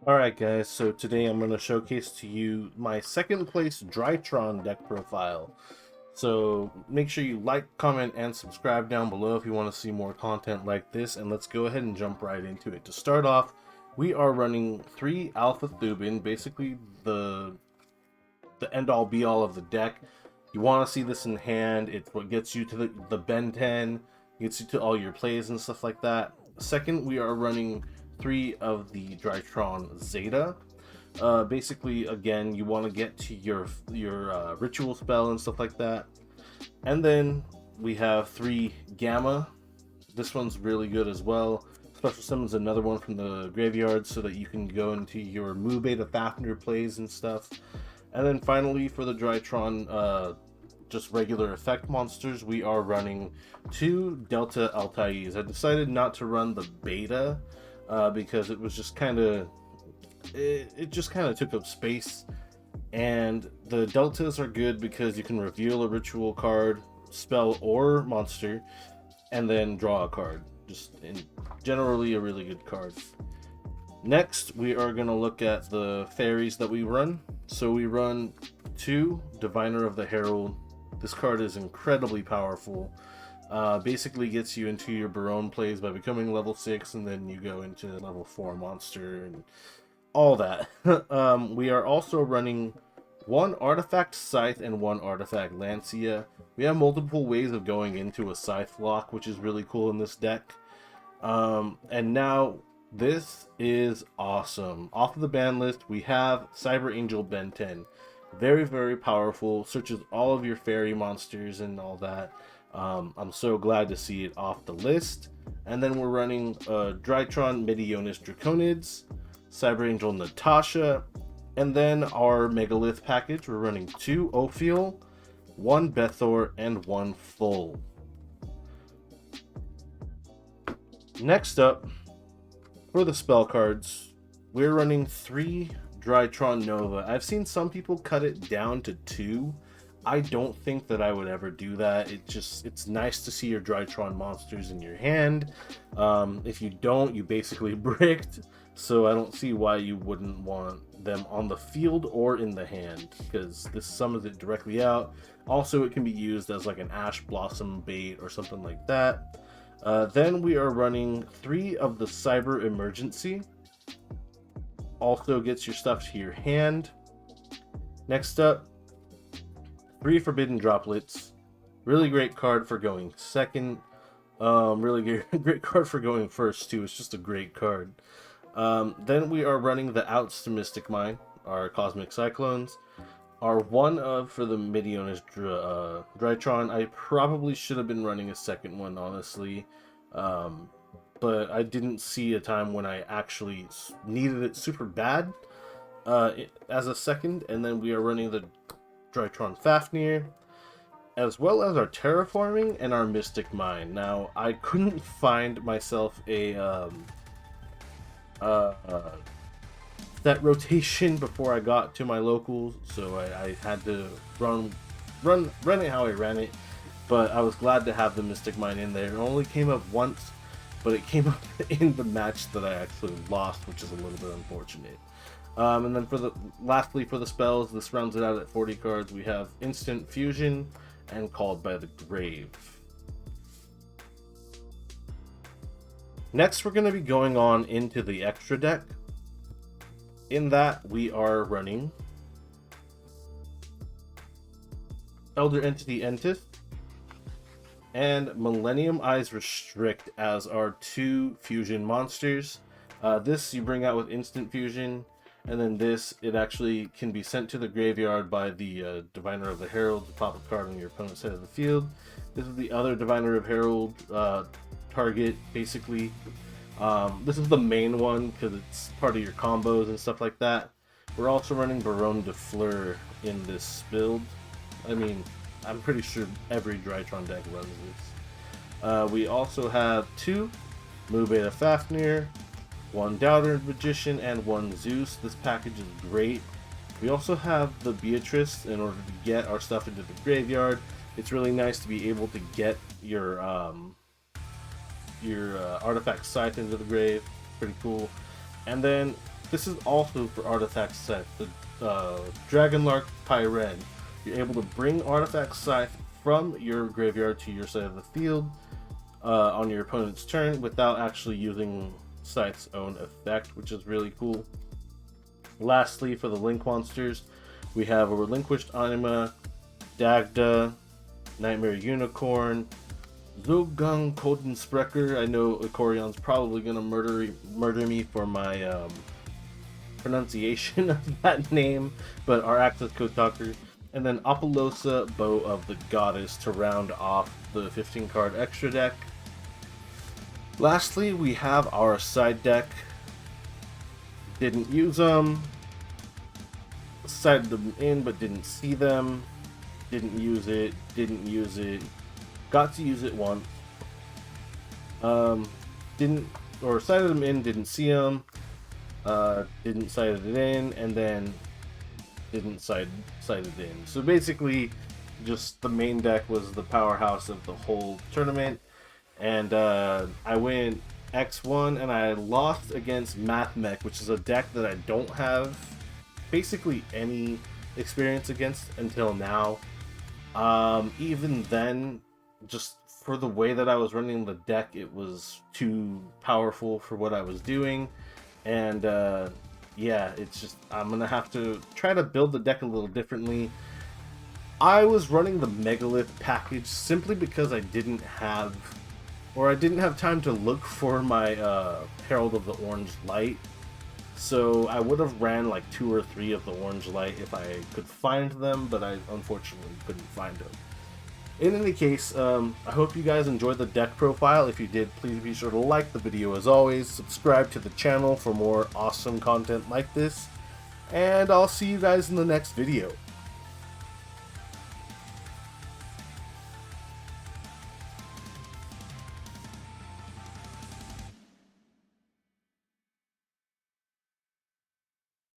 Alright guys, so today I'm going to showcase to you my second place Drytron deck profile. So make sure you like, comment, and subscribe down below if you want to see more content like this, and let's go ahead and jump right into it. To start off, we are running 3 Alpha Thubin, basically the end-all be-all of the deck. You want to see this in hand. It's what gets you to the Ben 10, gets you to all your plays and stuff like that. Second, we are running 3 of the Drytron Zeta. Basically, again, you want to get to your ritual spell and stuff like that. And then we have 3 Gamma. This one's really good as well. Special Summons another one from the graveyard so that you can go into your Moo Beta Fafnir plays and stuff. And then finally, for the Drytron, just regular effect monsters, we are running 2 Delta Altais. I decided not to run the beta because it was just kind of it just kind of took up space. And the deltas are good because you can reveal a ritual card, spell, or monster, and then draw a card. Generally a really good card. Next, we are going to look at the fairies that we run. So we run 2 Diviner of the Herald. This card is incredibly powerful. Basically gets you into your Baronne plays by becoming level 6, and then you go into level 4 monster and all that. We are also running 1 Artifact Scythe and 1 Artifact Lancia. We have multiple ways of going into a Scythe lock, which is really cool in this deck. And now this is awesome. Off of the ban list, we have Cyber Angel Ben 10. Very, very powerful. Searches all of your fairy monsters and all that. I'm so glad to see it off the list. And then we're running Drytron Medionis Draconids, Cyber Angel Natasha, and then our Megalith package. We're running 2 Ophiel, 1 Bethor, and 1 Full. Next up, for the spell cards, we're running 3 Drytron Nova. I've seen some people cut it down to 2. I don't think that I would ever do that. It's nice to see your Drytron monsters in your hand. If you don't, you basically bricked. So I don't see why you wouldn't want them on the field or in the hand, because this summons it directly out. Also, it can be used as like an Ash Blossom bait or something like that. Then we are running 3 of the Cyber Emergency. Also gets your stuff to your hand. Next up, 3 Forbidden Droplets. Really great card for going second. Really great card for going first too. It's just a great card. Then we are running the outs to Mystic Mine, our Cosmic Cyclones. Our 1 of for the Medionis Drytron. I probably should have been running a second one, honestly. But I didn't see a time when I actually needed it super bad as a second. And then we are running the Drytron Fafnir, as well as our Terraforming and our Mystic Mine. Now, I couldn't find myself a that rotation before I got to my locals, so I had to run it how I ran it. But I was glad to have the Mystic Mine in there. It only came up once, but it came up in the match that I actually lost, which is a little bit unfortunate. And then lastly for the spells, this rounds it out at 40 cards. We have Instant Fusion and Called by the Grave. Next, we're going to be going on into the extra deck. In that, we are running Elder Entity Entis and Millennium Eyes Restrict as our 2 fusion monsters. This you bring out with Instant Fusion, and then this, it actually can be sent to the graveyard by the Diviner of the Herald to pop a card on your opponent's side of the field. This is the other Diviner of Herald target, basically. This is the main one because it's part of your combos and stuff like that. We're also running Baronne de Fleur in this build. I mean, I'm pretty sure every Drytron deck runs this. We also have 2 Moo Beta Fafnir, 1 Doubter Magician, and 1 Zeus. This package is great. We also have the Beatrice in order to get our stuff into the graveyard. It's really nice to be able to get your Artifact Scythe into the grave. Pretty cool. And then This is also for artifact set. The Dragonlark Pyren. You're able to bring artifact scythe from your graveyard to your side of the field on your opponent's turn without actually using scythe's own effect, which is really cool. Lastly, for the Link monsters, we have a Relinquished Anima, Dagda, Nightmare Unicorn, Zogang Kodensprecher. I know Ikorion's probably gonna murder me for my pronunciation of that name, but our Access Code Talker, and then Apollosa, Bow of the Goddess, to round off the 15 card extra deck. Lastly, we have our side deck. Didn't use them, sided them in but didn't see them, didn't use it, got to use it once, sided them in, didn't see them, didn't side it in, and then didn't side it in. So basically, just the main deck was the powerhouse of the whole tournament, and I went X1 and I lost against MathMech, which is a deck that I don't have basically any experience against until now. Even then, just for the way that I was running the deck, it was too powerful for what I was doing, and yeah, it's just, I'm gonna have to try to build the deck a little differently. I was running the Megalith package simply because I didn't have time to look for my Herald of the Orange Light. So I would have ran like 2 or 3 of the Orange Light if I could find them, but I unfortunately couldn't find them. In any case, I hope you guys enjoyed the deck profile. If you did, please be sure to like the video as always, subscribe to the channel for more awesome content like this, and I'll see you guys in the next video.